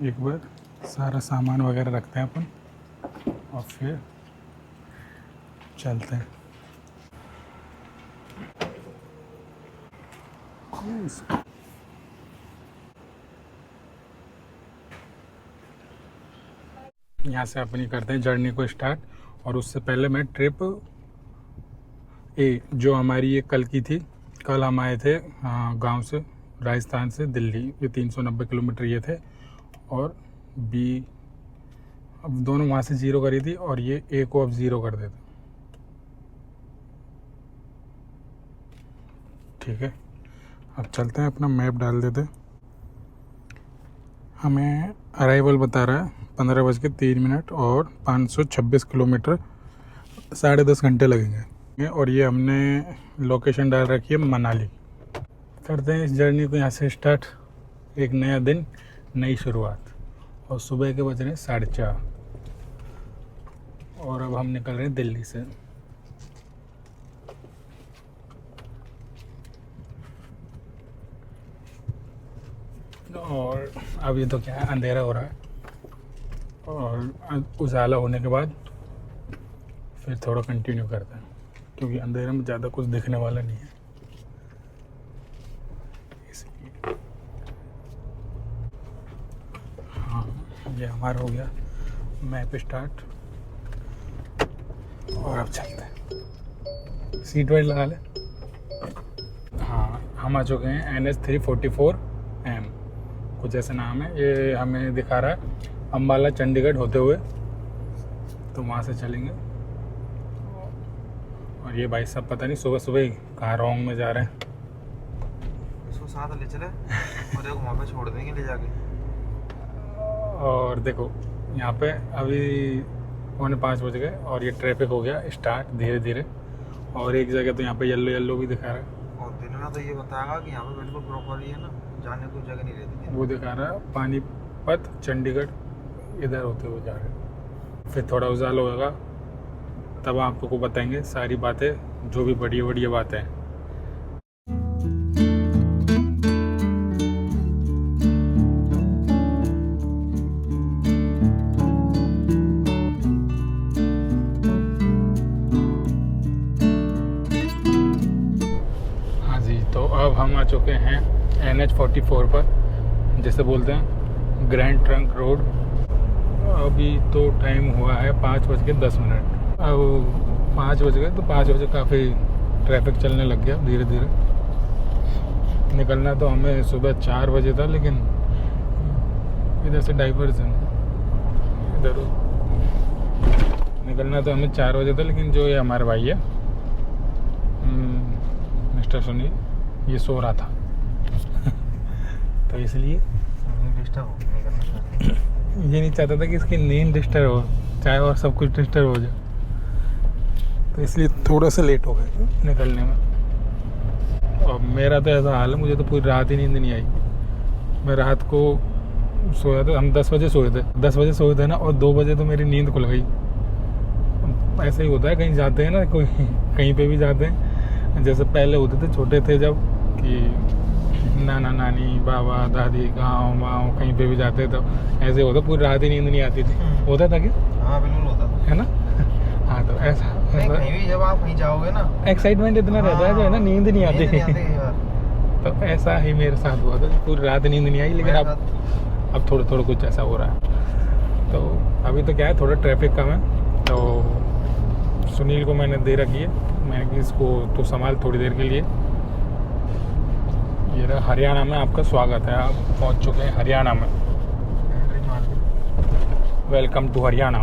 एक बार सारा सामान वगैरह रखते हैं अपन और फिर चलते हैं। यहाँ से अपनी करते हैं जर्नी को स्टार्ट। और उससे पहले मैं ट्रिप जो हमारी ये कल की थी, कल हम आए थे गांव से, राजस्थान से दिल्ली, ये 390 किलोमीटर ये थे। और बी अब दोनों वहाँ से ज़ीरो करी थी और ये ए को अब ज़ीरो कर देते। ठीक है, अब चलते हैं, अपना मैप डाल देते। हमें अराइवल बता रहा है 15:03 और 526 किलोमीटर, 10.5 घंटे लगेंगे। और ये हमने लोकेशन डाल रखी है मनाली। करते हैं इस जर्नी को यहाँ से स्टार्ट। एक नया दिन, नई शुरुआत। और सुबह के बज रहे हैं 4:30 और अब हम निकल रहे हैं दिल्ली से। और अब ये तो क्या है, अंधेरा हो रहा है और उजाला होने के बाद फिर थोड़ा कंटिन्यू करते हैं, क्योंकि अंधेरे में ज़्यादा कुछ दिखने वाला नहीं है इसलिए। हाँ, ये हमारा हो गया मैप स्टार्ट और अब चलते हैं। सीट बेल्ट लगा ले। हाँ, हम आ चुके हैं NH 344M, कुछ ऐसा नाम है। ये हमें दिखा रहा है अम्बाला चंडीगढ़ होते हुए, तो वहाँ से चलेंगे। और ये भाई साहब पता नहीं सुबह सुबह ही कहाँ रॉन्ग में जा रहे हैं। इसको साथ ले चले और देखो वहाँ पे छोड़ देंगे ले जाके। और देखो यहाँ पे अभी 4:45 बज गए और ये ट्रैफिक हो गया स्टार्ट धीरे धीरे। और एक जगह तो यहाँ पे येलो येलो भी दिखा रहा है। और दिन में तो ये बताएगा कि यहाँ पे बिल्कुल प्रॉपर ही है ना, जाने को जगह नहीं रहती। वो दिखा रहा है पानीपत चंडीगढ़, इधर होते हुए जा रहे हैं। फिर थोड़ा उजाला होगा तब आपको बताएंगे सारी बातें, जो भी बढ़िया बढ़िया बातें हैं। हाँ जी, तो अब हम आ चुके हैं NH 44 पर, जैसे बोलते हैं ग्रैंड ट्रंक रोड। अभी तो टाइम हुआ है 5:10। अब 5 बज गए, तो 5 बजे काफ़ी ट्रैफिक चलने लग गया धीरे धीरे। निकलना तो हमें सुबह 4 बजे था, लेकिन इधर से डाइवर्जन, इधर निकलना तो हमें 4 बजे था, लेकिन जो ये हमारे भाई है मिस्टर सुनील, ये सो रहा था तो इसलिए डिस्टर्ब हो ये नहीं चाहता था कि इसकी नींद डिस्टर्ब हो, चाहे और सब कुछ डिस्टर्ब हो जाए, तो इसलिए थोड़ा सा लेट हो गए निकलने में। और मेरा तो ऐसा हाल है, मुझे तो पूरी रात ही नींद नहीं आई। मैं रात को सोया था, हम 10 बजे सोए थे, 10 बजे सोए थे ना, और 2 बजे तो मेरी नींद खुल गई। ऐसा ही होता है, कहीं जाते हैं ना, कोई कहीं पे भी जाते हैं, जैसे पहले होते थे छोटे थे जब, कि नाना नानी बाबा दादी गाँव वाँव कहीं पे भी जाते तो ऐसे होता, पूरी रात ही नींद नहीं आती थी। होता था क्या? हाँ बिल्कुल होता था, है ना। हाँ, तो ऐसा कहीं भी जब आप कहीं जाओगे ना, एक्साइटमेंट इतना रहता है जो है ना, नींद नहीं आती। यार। तो ऐसा ही मेरे साथ हुआ था, पूरी रात नींद नहीं आई। लेकिन अब थोड़ा थोड़ा कुछ ऐसा हो रहा है। तो अभी तो क्या है, थोड़ा ट्रैफिक कम है, तो सुनील को मैंने दे रखी है, मैंने कि इसको तो संभाल थोड़ी देर के लिए। ये रहा हरियाणा में आपका स्वागत है, आप पहुंच चुके हैं हरियाणा में। Welcome to Haryana.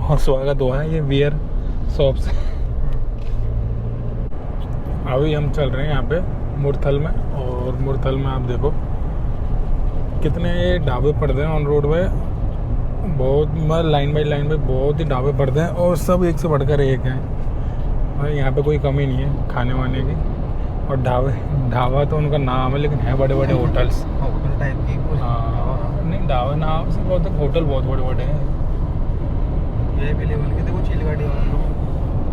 और स्वागत हुआ है ये वियर शॉप से। अभी हम चल रहे हैं यहाँ पे मुरथल में, और मुरथल में आप देखो कितने ढाबे पड़ते हैं ऑन रोड में, बहुत मतलब लाइन बाई लाइन में बहुत ही ढाबे पड़ते हैं, और सब एक से बढ़कर एक हैं। और यहाँ पे कोई कमी नहीं है खाने वाने की। और ढाबा तो उनका नाम है, लेकिन है बड़े बड़े होटल्स, होटल टाइप की कुछ। हाँ नहीं, ढाबा नाम से बहुत होटल बहुत बड़े बड़े हैं। ये भी लेवल के देखो चिल गाड़ी वाला।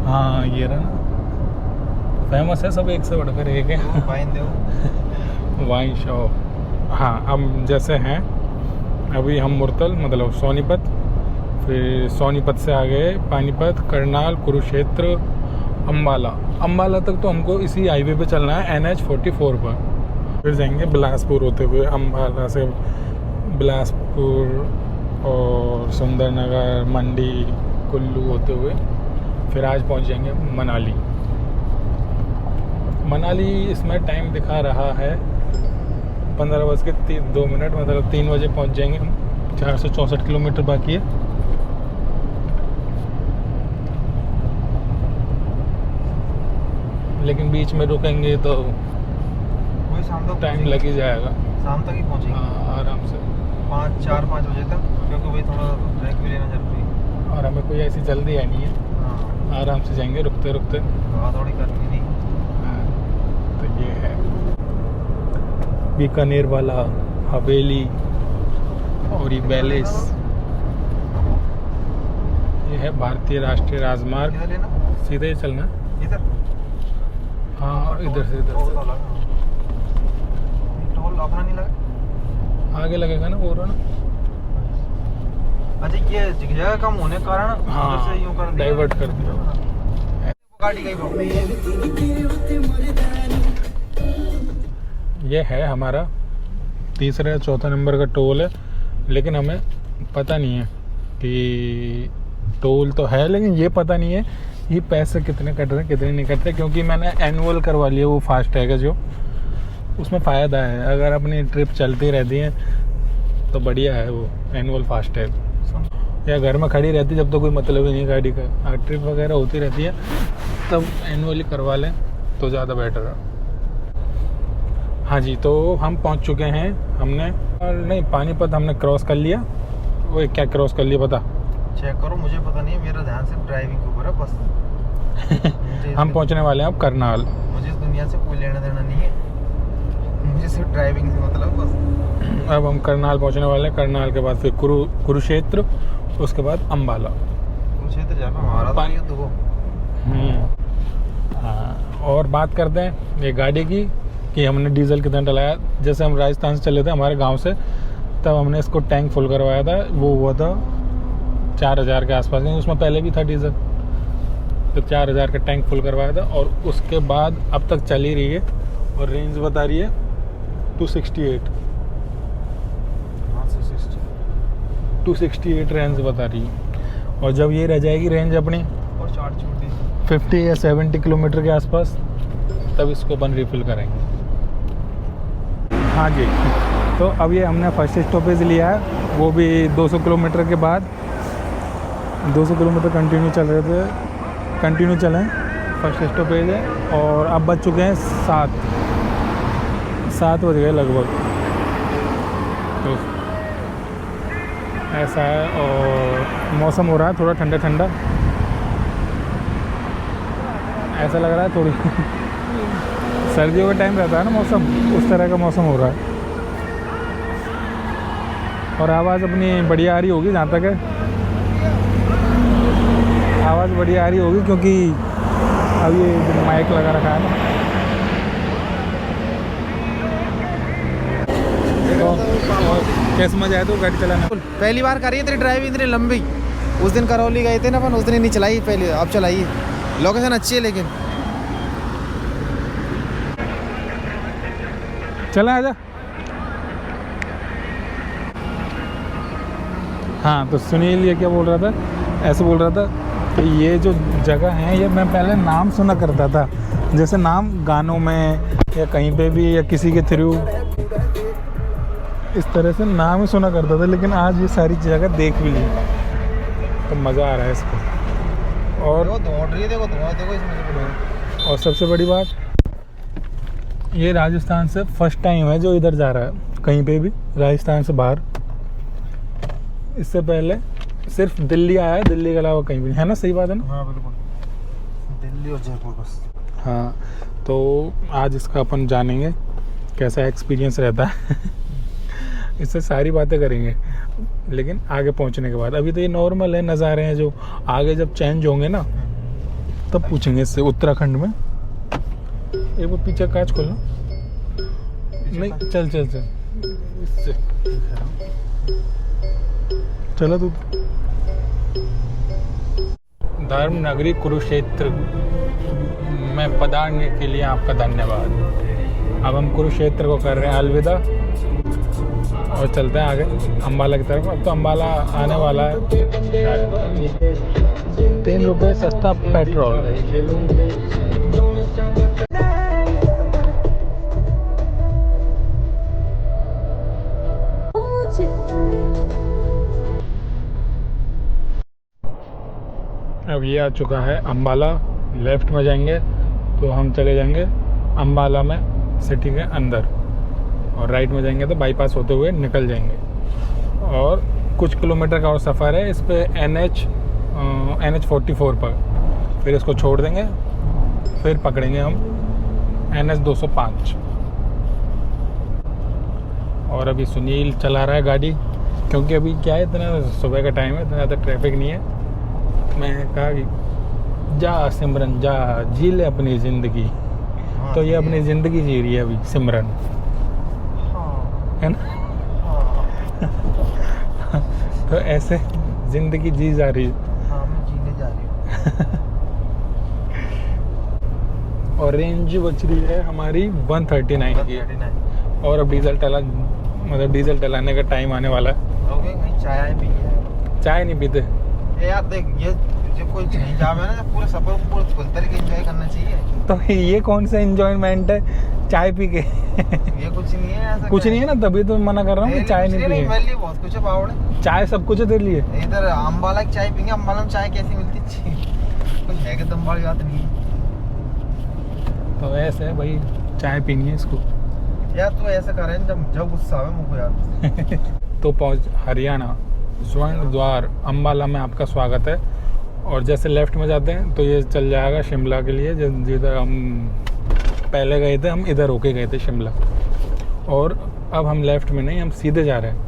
हाँ, ये रहा ना, फेमस है, सब एक से बढ़कर एक है। Wine shop. हाँ, हम जैसे हैं अभी हम मुरतल मतलब सोनीपत, फिर सोनीपत से आ गए पानीपत, करनाल, कुरुक्षेत्र, अम्बाला। अम्बाला तक तो हमको इसी हाईवे पे चलना है NH 44 पर। फिर जाएंगे बिलासपुर होते हुए, अम्बाला से बिलासपुर और सुंदरनगर, मंडी, कुल्लू होते हुए फिर आज पहुंच जाएंगे मनाली। मनाली इसमें टाइम दिखा रहा है 15:02, मतलब 3 बजे पहुंच जाएंगे हम। 464 किलोमीटर बाकी है। लेकिन बीच में रुकेंगे तो वही शाम तक टाइम लग ही जाएगा। शाम तक ही पहुँचेंगे। हाँ, आराम से 4-5 बजे तक, क्योंकि भाई थोड़ा ब्रेक भी लेना जरूरी है। और हमें कोई ऐसी जल्दी है नहीं है, हाँ, आराम से जाएंगे रुकते रुकते। हवा थोड़ी करनी नहीं। हाँ, तो ये है बीकानेर वाला हवेली और ये बैलेस। ये है भारतीय राष्ट्रीय राजमार्ग। इधर लेना, सीधे ही चलना। इधर। हाँ, इधर से टोल अपना नहीं लगा, आगे लगेगा ना वो ना। अच्छा, ये जगह कम होने के कारण उधर से यूं कर दिया, डाइवर्ट कर दिया। गाड़ी गई वो। ये है हमारा तीसरा या चौथा नंबर का टोल है, लेकिन हमें पता नहीं है कि टोल तो है, लेकिन ये पता नहीं है ये पैसे कितने कट रहे हैं कितने नहीं कट रहे, क्योंकि मैंने एनुअल करवा लिया वो फास्टैग है जो, उसमें फ़ायदा है। अगर अपनी ट्रिप चलती रहती है तो बढ़िया है वो एनुअल फास्टैग। या घर में खड़ी रहती जब तो कोई मतलब ही नहीं गाड़ी का, अगर ट्रिप वगैरह होती रहती है तब एनुअली करवा लें तो ज़्यादा बेटर है। हाँ जी, तो हम पहुंच चुके हैं। हमने नहीं, पानीपत हमने क्रॉस कर लिया। वो क्या क्रॉस कर लिया पता? चेक करो, मुझे पता नहीं है, मेरा ध्यान सिर्फ ड्राइविंग के ऊपर है बस। हम पहुंचने वाले हैं अब करनाल। मुझे इस दुनिया से कोई लेना देना नहीं है, मुझे सिर्फ ड्राइविंग से मतलब बस। अब हम करनाल पहुंचने वाले हैं। करनाल के बाद फिर कुरुक्षेत्र, उसके बाद अम्बाला। कुरुक्षेत्र जहाँ पे हमारा था युद्ध वो। हाँ, और बात करते हैं ये गाड़ी की कि हमने डीजल कितना डलाया। जैसे हम राजस्थान से चले थे हमारे गांव से, तब हमने इसको टैंक फुल करवाया था, वो हुआ था 4000 के आसपास, नहीं उसमें पहले भी था डीजल, तो 4000 का टैंक फुल करवाया था। और उसके बाद अब तक चल ही रही है और रेंज बता रही है 268 रेंज बता रही है। और जब ये रह जाएगी रेंज अपनी और 50 या 70 किलोमीटर के आसपास, तब इसको अपन रिफिल करेंगे। हाँ जी, तो अब ये हमने फर्स्ट स्टॉपेज लिया है, वो भी 200 किलोमीटर के बाद। 200 किलोमीटर कंटिन्यू चल रहे थे, कंटिन्यू चलें। फर्स्ट स्टॉपेज है और अब बज चुके हैं 7 बज गए लगभग। तो ऐसा है, और मौसम हो रहा है थोड़ा ठंडा ठंडा, ऐसा लग रहा है थोड़ी सर्दियों का टाइम रहता है ना मौसम, उस तरह का मौसम हो रहा है। और आवाज़ अपनी बढ़िया आ रही होगी, जहाँ तक है आवाज़ बढ़िया आ रही होगी, क्योंकि अब ये माइक लगा रखा है ना। तो कैसे मजा आया तो गाड़ी चलाना? पहली बार करी है तेरी ड्राइविंग इतनी लंबी। उस दिन करौली गए थे ना अपन, उस दिन नहीं चलाई पहले, अब चलाई। लोकेशन अच्छी है लेकिन। चला आजा। हाँ, तो सुनील ये क्या बोल रहा था, ऐसे बोल रहा था कि ये जो जगह है ये मैं पहले नाम सुना करता था, जैसे नाम गानों में या कहीं पे भी या किसी के थ्रू, इस तरह से नाम ही सुना करता था। लेकिन आज ये सारी जगह देख भी ली तो मज़ा आ रहा है इसको। और दौड़ रही है, देखो देखो इसमें। और सबसे बड़ी बात, ये राजस्थान से फर्स्ट टाइम है जो इधर जा रहा है कहीं पे भी, राजस्थान से बाहर। इससे पहले सिर्फ दिल्ली आया है, दिल्ली के अलावा कहीं भी नहीं, है ना? सही बात है ना? हाँ बिल्कुल, दिल्ली और जयपुर बस। हाँ, तो आज इसका अपन जानेंगे कैसा एक्सपीरियंस रहता है इससे सारी बातें करेंगे, लेकिन आगे पहुंचने के बाद। अभी तो ये नॉर्मल है, नज़ारे हैं, जो आगे जब चेंज होंगे ना तब पूछेंगे इससे। उत्तराखंड में एक वो पीछे कांच खोलना, नहीं चल चल चल इससे चलो तू। धर्म नगरी कुरुक्षेत्र में पधारने के लिए आपका धन्यवाद। अब हम कुरुक्षेत्र को कर रहे हैं अलविदा और चलते हैं आगे अम्बाला की तरफ। अब तो अम्बाला आने वाला है। 3 रुपये सस्ता पेट्रोल। अब ये आ चुका है अम्बाला। लेफ्ट में जाएंगे तो हम चले जाएंगे अम्बाला में सिटी के अंदर, और राइट में जाएंगे तो बाईपास होते हुए निकल जाएंगे। और कुछ किलोमीटर का और सफ़र है इस पे NH 44 पर। फिर इसको छोड़ देंगे, फिर पकड़ेंगे हम NH 205। और अभी सुनील चला रहा है गाड़ी, क्योंकि अभी क्या है, इतना सुबह का टाइम है, इतना ज़्यादा ट्रैफिक नहीं है। मैं कहा कि जा सिमरन जा, जी ले अपनी ज़िंदगी। तो ये अपनी ज़िंदगी जी रही है अभी सिमरन, है ना। तो ऐसे ज़िंदगी जी जा रही है। मैं जीने जा रही हूँ। और रेंज बच रही है हमारी 139 की। और अब डीजल डलाने का टाइम आने वाला है। चाय पी है? चाय नहीं पीते यार। देख, ये जब कोई कहीं जावे ना, पूरा सफर पूरा फुल तरीके एंजॉय करना चाहिए। तो ये कौन सा एंजॉयमेंट है चाय पी के? ये कुछ नहीं है ऐसा। कुछ नहीं है ना, तभी तो मना कर रहा हूँ कि चाय नहीं पिए। मेरे लिए बहुत कुछ है बावड़े। चाय सब कुछ है तेरे लिए। इधर अम्बाला की चाय पीएंगे। अम्बाला में चाय कैसी मिलती है? कुछ है कि दम वाली बात नहीं है। तो ऐसे है भाई, चाय पीनी है इसको। यार तू ऐसा कर रहे हैं जब गुस्सा आवे मुझको यार। तो पहुँच हरियाणा स्वर्ण द्वार अम्बाला में आपका स्वागत है। और जैसे लेफ़्ट में जाते हैं तो ये चल जाएगा शिमला के लिए। जिधर हम पहले गए थे, हम इधर होके गए थे शिमला। और अब हम लेफ़्ट में नहीं, हम सीधे जा रहे हैं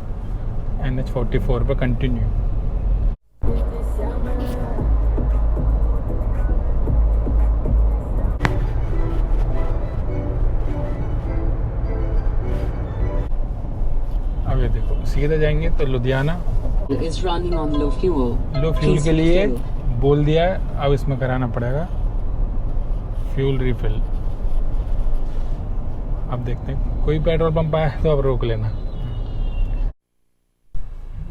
NH 44 पर कंटिन्यू। अब ये देखो, सीधे जाएंगे तो लुधियाना। लो फ्यूल के लिए बोल दिया है, अब इसमें कराना पड़ेगा फ्यूल रिफिल। अब देखते हैं, कोई पेट्रोल पंप आया तो अब रोक लेना।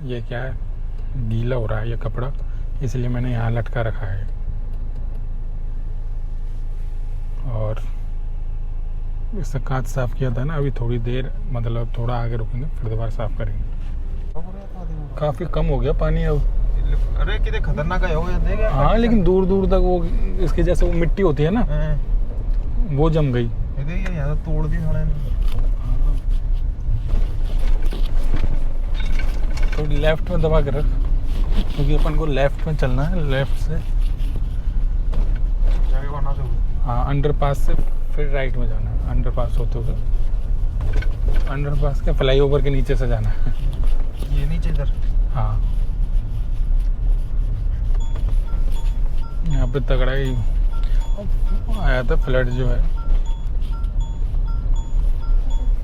ये क्या है, गीला हो रहा है ये कपड़ा, इसलिए मैंने यहाँ लटका रखा है। और इससे कांच साफ किया था ना, अभी थोड़ी देर, मतलब थोड़ा आगे रुकेंगे फिर दोबारा साफ करेंगे। काफ़ी कम हो गया पानी अब। अरे कितने खतरनाक है हो गया। हाँ, लेकिन दूर दूर तक वो इसके जैसे वो मिट्टी होती है ना, वो जम गई। ये तोड़ दी साले ने। तो लेफ्ट में दबा के रख, क्योंकि अपन को लेफ्ट में चलना है। लेफ्ट से हाँ, अंडरपास से फिर राइट में जाना है। अंडरपास होते हुए, अंडरपास के फ्लाईओवर के नीचे से जाना है। ये नीचे इधर। हाँ, यहाँ पे तगड़ा ही आया था फ्लड जो है।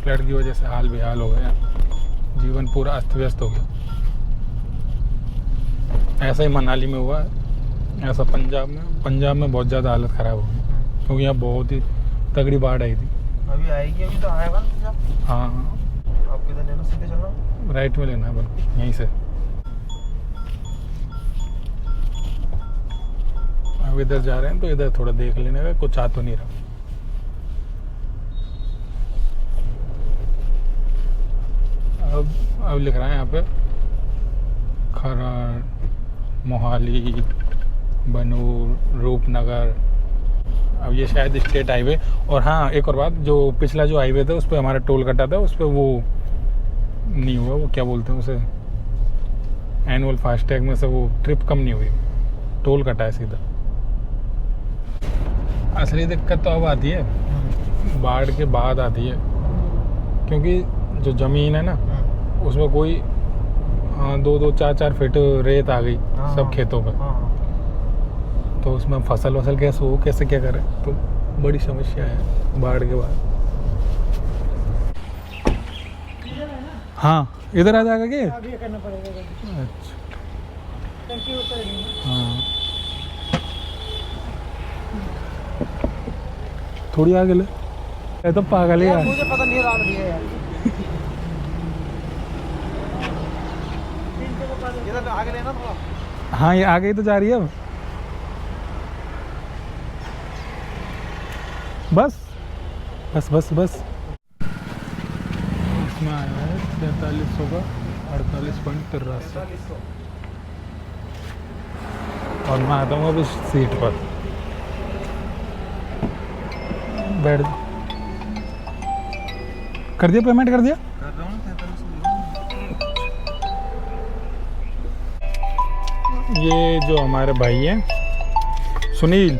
फ्लड की वजह से हाल बेहाल हो गया, जीवन पूरा अस्त व्यस्त हो गया। ऐसा ही मनाली में हुआ है, ऐसा पंजाब में बहुत ज़्यादा हालत ख़राब हो गई, क्योंकि यहाँ बहुत ही तगड़ी बाढ़ आई थी। अभी आएगी, अभी तो आएगा ना। हाँ, आप किधर लेना? सीधे चलना, राइट में लेना है बल्कि यहीं से। अब इधर जा रहे हैं तो इधर थोड़ा देख लेने का, कुछ आ तो नहीं रहा। अब लिख रहा है यहाँ पे खरड़, मोहाली, बनूर, रूपनगर। अब ये शायद स्टेट हाईवे। और हाँ, एक और बात, जो पिछला जो हाईवे था उस पर हमारा टोल कटा था, उस पर वो नहीं हुआ, वो क्या बोलते हैं उसे, एनुअल फास्टैग में से वो ट्रिप कम नहीं हुई, टोल कटा है सीधा। असली दिक्कत तो अब आती है बाढ़ के बाद आती है, क्योंकि जो ज़मीन है ना उसमें कोई 2-2, 4-4 फीट रेत आ गई सब खेतों पर। तो उसमें फसल कैसे क्या करें, तो बड़ी समस्या है बाढ़ के बाद। हाँ इधर आ जाएगा क्या? अब ये करना पड़ेगा। अच्छा टंकी ऊपर ही है। हाँ थोड़ी आगे ले, ये तो पागल है यार यार। मुझे पता नहीं राउंड दिया यार। इधर आगे लेना थोड़ा। हाँ ये आगे ही तो जा रही है अब। बस बस बस बस। इसमें आया है 4300 का 48.83 और मैं आता हूँ अब इस सीट पर बैठ। कर दिया पेमेंट कर दिया? कर रहा हूँ 4300। ये जो हमारे भाई हैं सुनील,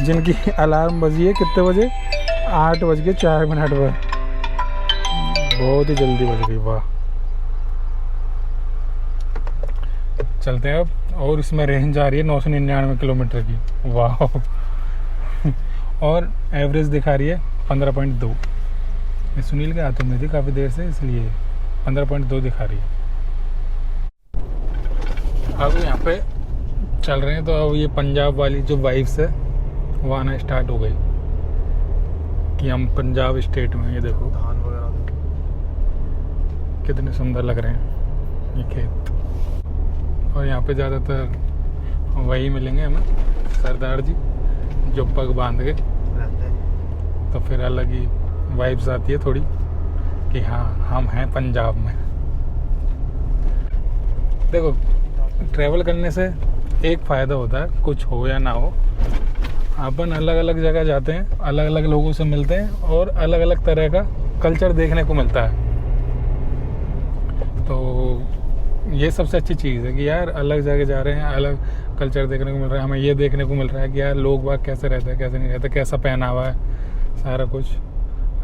जिनकी अलार्म बजी है कितने बजे? 8:04 पर। बहुत ही जल्दी बज गई, वाह। चलते हैं अब। और इसमें रेंज आ रही है 999 किलोमीटर की, वाह। और एवरेज दिखा रही है 15.2। ये सुनील के हाथों में थी काफ़ी देर से, इसलिए 15.2 दिखा रही है। अब यहाँ पे चल रहे हैं तो अब ये पंजाब वाली जो वाइब्स है वो आना स्टार्ट हो गई कि हम पंजाब स्टेट में। ये देखो धान वगैरह कितने सुंदर लग रहे हैं ये खेत। और यहाँ पे ज़्यादातर वही मिलेंगे हमें, सरदार जी जो पग बांध के, रहते हैं। तो फिर अलग ही वाइब्स आती है थोड़ी कि हाँ हम हैं पंजाब में। देखो ट्रैवल करने से एक फ़ायदा होता है, कुछ हो या ना हो, अपन अलग अलग जगह जाते हैं, अलग अलग लोगों से मिलते हैं और अलग अलग तरह का कल्चर देखने को मिलता है। तो ये सबसे अच्छी चीज़ है कि यार अलग जगह जा रहे हैं, अलग कल्चर देखने को मिल रहा है। हमें ये देखने को मिल रहा है कि यार लोग बाग कैसे रहते हैं, कैसे नहीं रहते, कैसा पहनावा है, सारा कुछ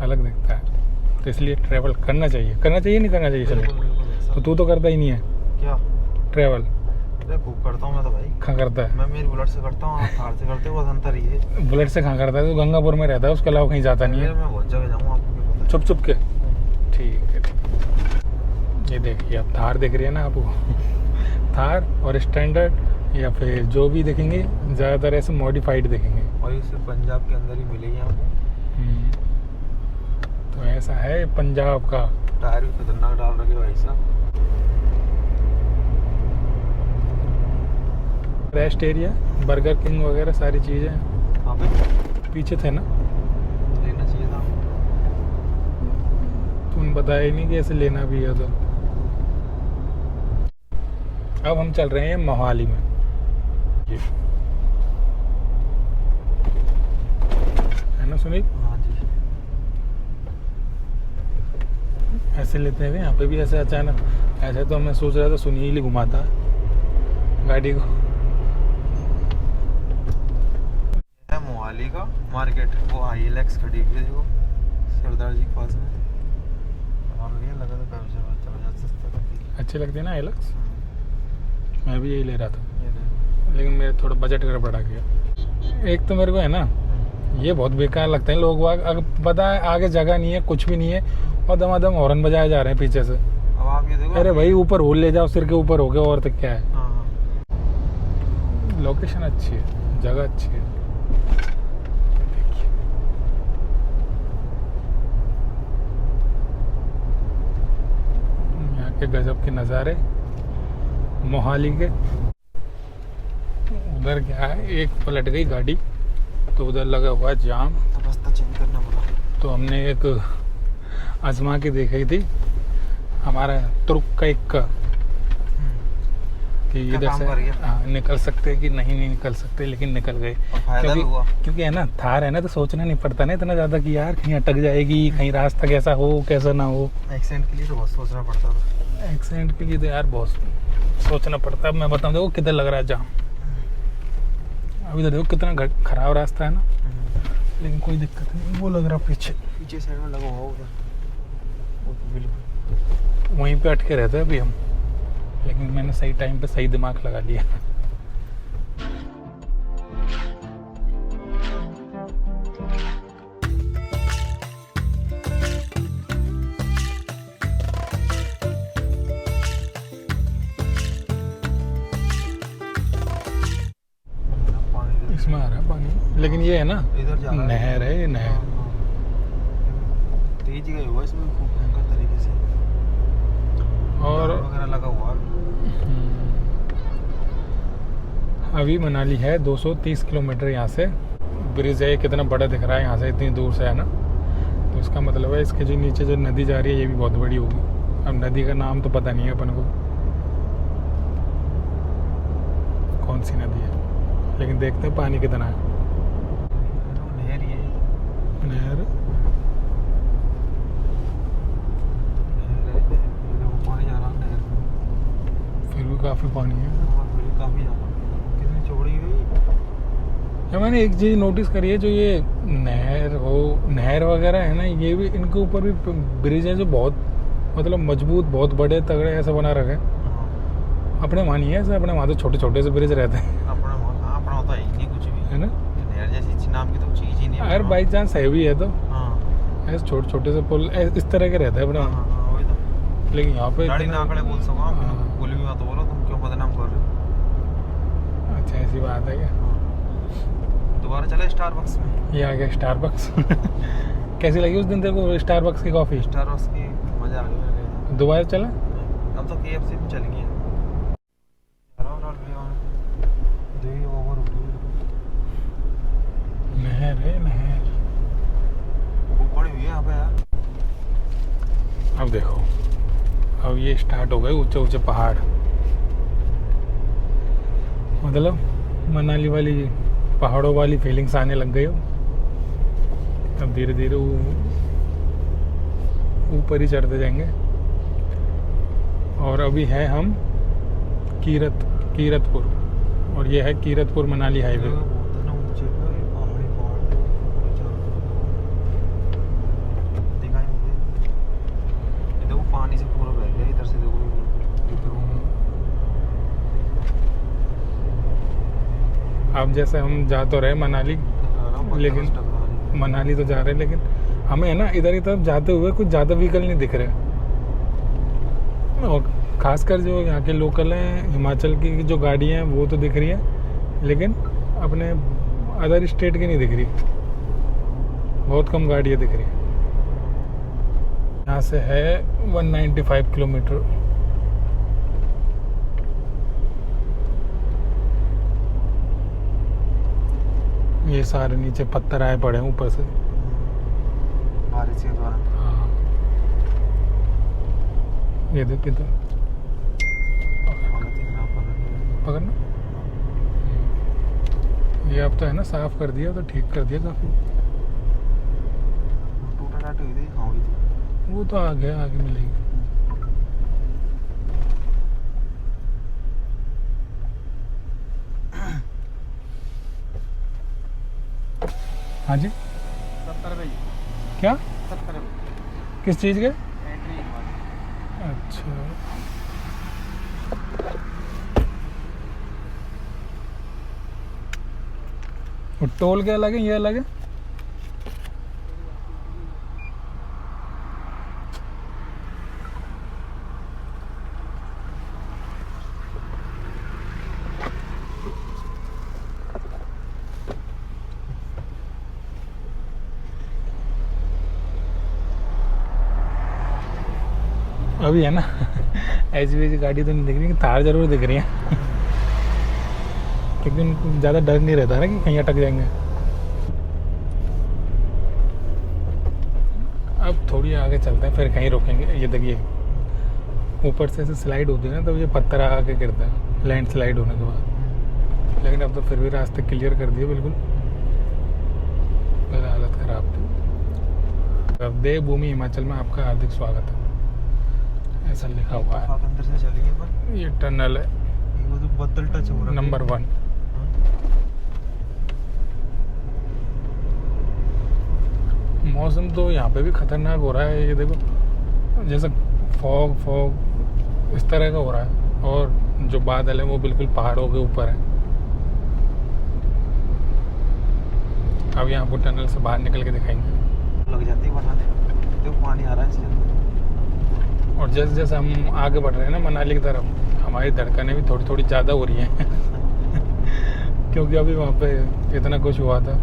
अलग दिखता है। तो इसलिए ट्रैवल करना चाहिए नहीं करना चाहिए चलो। तो तू तो करता ही नहीं है क्या ट्रैवल? अरे बुक करता हूँ मैं तो भाई। कहाँ करता है? मैं मेरी बुलेट से करता हूँ, आप कार से करते हो, बस अंतर ही है। बुलेट से कहाँ करता है? तो गंगापुर में रहता है, उसके अलावा कहीं जाता नहीं है। मैं बहुत जगह जाऊँगा, आपको क्या पता है। चुप चुप के। ठीक है। ये देखिए अब थार दिख रही है ना आपको। थार और स्टैंडर्ड या फिर जो भी देखेंगे ज़्यादातर ऐसे मॉडिफाइड देखेंगे। और ये सिर्फ पंजाब के अंदर ही मिलेगी आपको। तो ऐसा है पंजाब का। टायर भी खतरनाक डाल रखे भाई साहब। रेस्ट एरिया, बर्गर किंग वगैरह सारी चीज़ें हाँ भाई पीछे थे ना। लेना चाहिए था। तूने बताया ही नहीं कि ऐसे लेना भी है। तो अब हम चल रहे हैं मोहाली में। ये है ना सुनील? हाँ जी। ऐसे लेते हैं यहाँ पे भी ऐसे अचानक। ऐसे तो मैं सोच रहा था सुनील ही घुमाता है गाड़ी को। है मोहाली का मार्केट, वो ILX खड़ी हुई है देखो सरदार जी के पास में। और ये लगा था चला सस्ता था। अच्छे लगते हैं ना एलेक्स? मैं भी यही ले रहा था, ये देखो। लेकिन मेरे थोड़ा बजट गड़बड़ा गया। एक तो मेरे को है ना ये बहुत बेकार लगते हैं लोग वाग। अगर पता है आगे जगह नहीं है, कुछ भी नहीं है, और दमादम हॉर्न बजाए जा रहे हैं पीछे से। अब आप ये देखो। अरे भाई ऊपर होल ले जाओ, सिर के ऊपर हो गया और तक क्या है। हाँ लोकेशन अच्छी है, जगह अच्छी है। देखिए यहाँ के गजब के नज़ारे मोहाली के। उधर क्या है, एक पलट गई गाड़ी तो उधर लगा हुआ है जाम। तो रास्ता चेंज करना पड़ा। तो हमने एक आजमा के देखी थी हमारा तुर्क का एक का कि क्या इधर काम से कर गया? निकल सकते हैं कि नहीं निकल सकते, लेकिन निकल गए। और फायदा भी हुआ। क्योंकि है ना थार है ना, तो सोचना नहीं पड़ता ना इतना ज़्यादा कि यार कहीं अटक जाएगी, कहीं रास्ता कैसा हो कैसा ना हो। एक्सीडेंट के लिए तो बहुत सोचना पड़ता था। एक्सीडेंट के लिए तो यार बहुत सोचना पड़ता है। मैं बताऊँ देखो किधर लग रहा है जाम। अभी तो देखो कितना खराब रास्ता है ना, लेकिन कोई दिक्कत नहीं। वो लग रहा पीछे साइड में लगा हुआ उधर, वो तो बिल्कुल वहीं पे अटके रहते हैं अभी हम, लेकिन मैंने सही टाइम पे सही दिमाग लगा लिया। ये है ना इधर जा रहा है। नहर है, ये हाँ, नहर। हाँ। तेज गए हुआ इसमें खूब भयंकर तरीके से और जाल वगैरह लगा हुआ है। अभी मनाली है 230 किलोमीटर यहाँ से। ब्रिज है, कितना बड़ा दिख रहा है यहाँ से, इतनी दूर से है ना। तो इसका मतलब है इसके जो नीचे जो नदी जा रही है ये भी बहुत बड़ी होगी। अब नदी का नाम तो पता नहीं है अपन को कौन सी नदी है, लेकिन देखते हैं पानी कितना है। नहर ये नहर पानी जा रहा है नहर में। फिर भी काफ़ी पानी है। हाँ, फिर काफी ज्यादा कितनी चौड़ी हुई। या मैंने एक चीज़ नोटिस करी है, जो ये नहर वगैरह है ना, ये भी इनके ऊपर भी ब्रिज है जो बहुत मतलब मजबूत, बहुत बड़े तगड़े ऐसे बना रखे हैं। अपने वहाँ नहीं है ऐसे, अपने वहाँ तो छोटे छोटे से ब्रिज रहते हैं, अपना होता है ही नहीं कुछ भी है ना। नहर जैसी नाम की तो चीज ही नहीं है। अगर बाई चांस है भी है तो हाँ ऐसे छोटे छोटे से पुल इस तरह के रहते हैं अपने हाँ वहाँ। हाँ, वही तो लेकिन यहाँ पे गाड़ी इतने- ना आंकड़े बोल सको आप, हाँ। बोली भी मत बोलो, तुम क्यों बदनाम कर रहे हो। अच्छा ऐसी बात है क्या। दोबारा चले स्टारबक्स में। ये आ गया स्टारबक्स। कैसी लगी उस दिन तेरे को स्टारबक्स की कॉफ़ी? स्टारबक्स की मजा आ गया। दोबारा चला? अब तो KFC में चल गए। नहर है, नहर। ऊपर हुई है यहाँ पे यार। अब देखो, अब ये स्टार्ट हो गए ऊंचे ऊंचे पहाड़। मतलब मनाली वाली पहाड़ों वाली फीलिंग्स आने लग गई हो। अब धीरे धीरे ऊपर ही चढ़ते जाएंगे। और अभी है हम कीरतपुर, और ये है कीरतपुर मनाली हाईवे। बहुत है ना ऊंचे पे, पहाड़ी पहाड़ दिखाई नहीं दे। ये देखो पानी से पूरा बह गया इधर से, देखो अब जैसे हम जा तो रहे मनाली, लेकिन मनाली तो जा रहे हैं, लेकिन हमें है ना इधर की तरफ जाते हुए कुछ ज़्यादा व्हीकल नहीं दिख रहे। और खासकर जो यहाँ के लोकल हैं, हिमाचल की जो गाड़ियाँ हैं वो तो दिख रही है, लेकिन अपने अदर स्टेट की नहीं दिख रही। बहुत कम गाड़ियाँ दिख रही हैं। यहाँ से है 195 किलोमीटर। ये सारे नीचे पत्थर आए पड़े हैं ऊपर से। बारिश के दौरान। हाँ, ये देख इधर पकड़ना। ये अब तो है ना साफ कर दिया, तो ठीक कर दिया काफी। टूटा टाटी हुई थी, हाँ हुई थी। वो तो आगे मिलेगी। हाँ जी, 70 रुपये। क्या 70 रुपये किस चीज़ के? एंट्री। अच्छा, वो टोल के अलग है, ये अलग है। अभी है ना ऐसी गाड़ी तो नहीं दिख रही, तार जरूर दिख रही है। क्योंकि उनको ज़्यादा डर नहीं रहता ना कि कहीं अटक जाएंगे। अब थोड़ी आगे चलते हैं, फिर कहीं रोकेंगे। ये देखिए ऊपर से ऐसे स्लाइड होती है ना, तो ये पत्थर आके गिरता है लैंड स्लाइड होने के बाद। लेकिन अब तो फिर भी रास्ते क्लियर कर दिए बिल्कुल, पहले हालत ख़राब थी। अब देवभूमि हिमाचल में आपका हार्दिक स्वागत है, ऐसा लिखा हुआ है। अंदर से चलेंगे पर ये टनल है वो तो बदल टच हो रहा है। नंबर 1। मौसम तो यहाँ पे भी खतरनाक हो रहा है। ये देखो जैसे फॉग इस तरह का हो रहा है, और जो बादल है वो बिल्कुल पहाड़ों के ऊपर है। अब यहाँ को टनल से बाहर निकल के दिखाएंगे। लग जाती है बनाने, देखो पानी आ रहा है इसके अंदर। और जैसे जैसे हम आगे बढ़ रहे हैं ना मनाली की तरफ, हमारी धड़कनें भी थोड़ी ज़्यादा हो रही हैं। क्योंकि अभी वहाँ पे इतना कुछ हुआ था।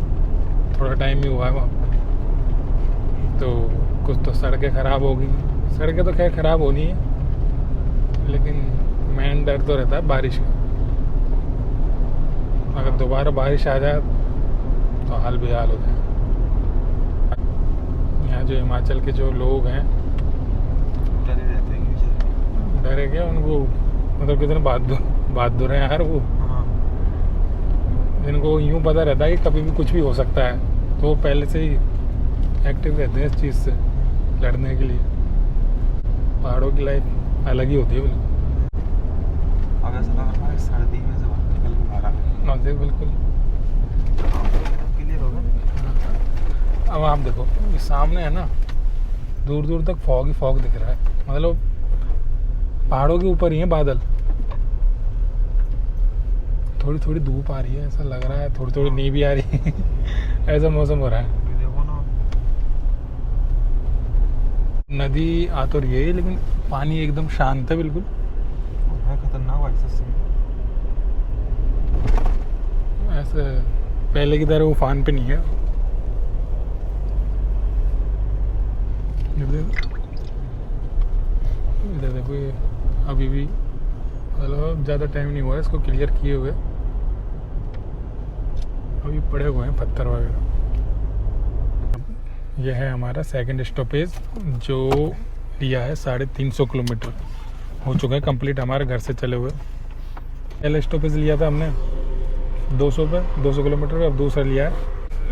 थोड़ा टाइम ही हुआ है वहाँ, तो कुछ तो सड़कें ख़राब हो गई। सड़कें तो खैर ख़राब होनी है, लेकिन मेन डर तो रहता है बारिश का। अगर दोबारा बारिश आ जाए तो हाल बेहाल हो जाए। यहाँ जो हिमाचल के जो लोग हैं डरे रहते हैं कि बेचारे। डरे क्या उनको, मतलब कितने बहादुर हैं यार वो। हाँ जिनको यूँ पता रहता है कि कभी भी कुछ भी हो सकता है, तो वो पहले से ही एक्टिव रहते हैं इस चीज़ से लड़ने के लिए। पहाड़ों की लाइफ अलग ही होती है बिल्कुल। अब ऐसा लग रहा है सर्दी में से बाहर निकल के बाहर आ गए। नजदीक बिल्कुल। क्लियर हो गया। अब आप देखो ये सामने है ना, दूर दूर तक फॉग ही फॉग दिख रहा है, मतलब पहाड़ों के ऊपर ही है बादल। थोड़ी थोड़ी धूप आ रही है ऐसा लग रहा है, थोड़ी थोड़ी नींद भी आ रही है ऐसा मौसम हो रहा है। ये देखो ना, नदी आ तो रही है लेकिन पानी एकदम शांत है बिल्कुल। है खतरनाक भाई सच में। ऐसे पहले की तरह उफान पे नहीं है। इधर देखो ये अभी भी मतलब ज़्यादा टाइम नहीं हुआ है इसको क्लियर किए हुए, अभी पड़े हुए हैं पत्थर वगैरह। यह है हमारा सेकंड स्टॉपेज, जो लिया है 350 किलोमीटर हो चुका है कंप्लीट हमारे घर से चले हुए। पहले स्टॉपेज लिया था हमने 200 पे, 200 किलोमीटर पे, अब दूसरा लिया है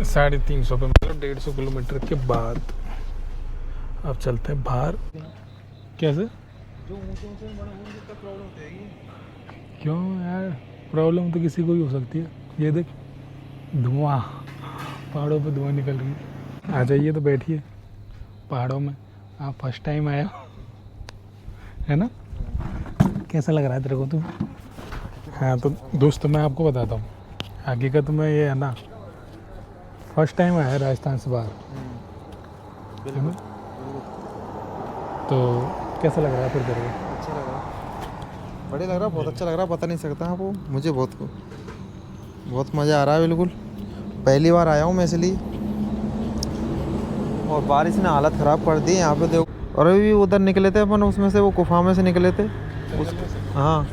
350 पे, मतलब 150 किलोमीटर के बाद। अब चलते हैं बाहर। कैसे? जो ऊंचे ऊंचे बने होंगे उनका प्रॉब्लम हो जाएगी। क्यों यार, प्रॉब्लम तो किसी को ही हो सकती है। ये देख धुआं, पहाड़ों पे धुआं निकल रही है। आ जाइए तो बैठिए पहाड़ों में, आप फर्स्ट टाइम आए हो है ना? कैसा लग रहा है तेरे को तू? हाँ तो दोस्त मैं आपको बताता हूँ, हकीकत में ये है ना फर्स्ट टाइम आया है राजस्थान से बाहर, है ना? तो कैसा लग रहा है फिर तेरे को? अच्छा लग रहा है, बढ़िया लग रहा है, बहुत अच्छा लग रहा है, बता नहीं सकता आपको। मुझे बहुत मज़ा आ रहा है बिल्कुल। पहली बार आया हूँ मैं इसलिए, और बारिश ने हालत ख़राब कर दी यहाँ पे देखो। और अभी उधर निकले थे अपन, उसमें से वो गुफा में से निकले थे हाँ,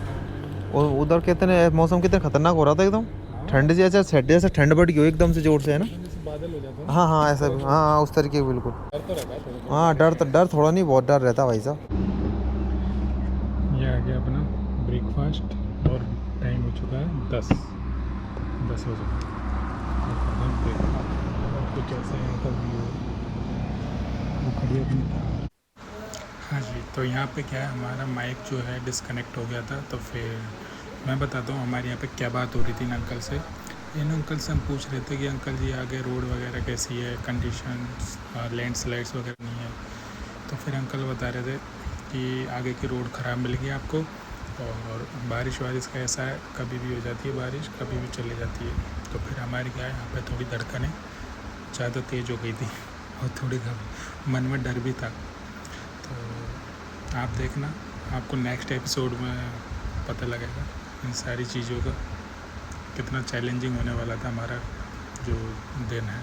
और उधर कितने मौसम कितने खतरनाक हो रहा था एकदम। ठंड जैसा जैसे ठंड बढ़ गई हो एकदम से जोर से, है ना? बादल हो जाता है, हाँ हाँ ऐसा भी, हाँ हाँ उस तरीके बिल्कुल। डर तो रहता है थोड़ा। हाँ डर थोड़ा नहीं, बहुत डर रहता है भाई साहब। ये आ गया अपना ब्रेकफास्ट और टाइम हो चुका है 10 हो चुका है। और ब्रेकफास्ट कुछ ऐसा यहाँ का व्यू है वो खड़ी अपनी। हाँ जी, तो यहाँ पे क्या है, हमारा माइक जो है डिस्कनेक्ट हो गया था, तो फिर मैं बताता हूँ हमारे यहाँ पे क्या बात हो रही थी इन अंकल से। इन अंकल से हम पूछ रहे थे कि अंकल जी आगे रोड वगैरह कैसी है, कंडीशंस, लैंडस्लाइड्स वगैरह नहीं है। तो फिर अंकल बता रहे थे कि आगे की रोड ख़राब मिलेगी आपको, और बारिश का ऐसा है, कभी भी हो जाती है बारिश, कभी भी चली जाती है। तो फिर हमारी क्या है, यहाँ पे थोड़ी धड़कनें ज़्यादा तेज़ हो गई थी और थोड़ी मन में डर भी था। तो आप देखना, आपको नेक्स्ट एपिसोड में पता लगेगा इन सारी चीज़ों का कितना चैलेंजिंग होने वाला था हमारा जो दिन है।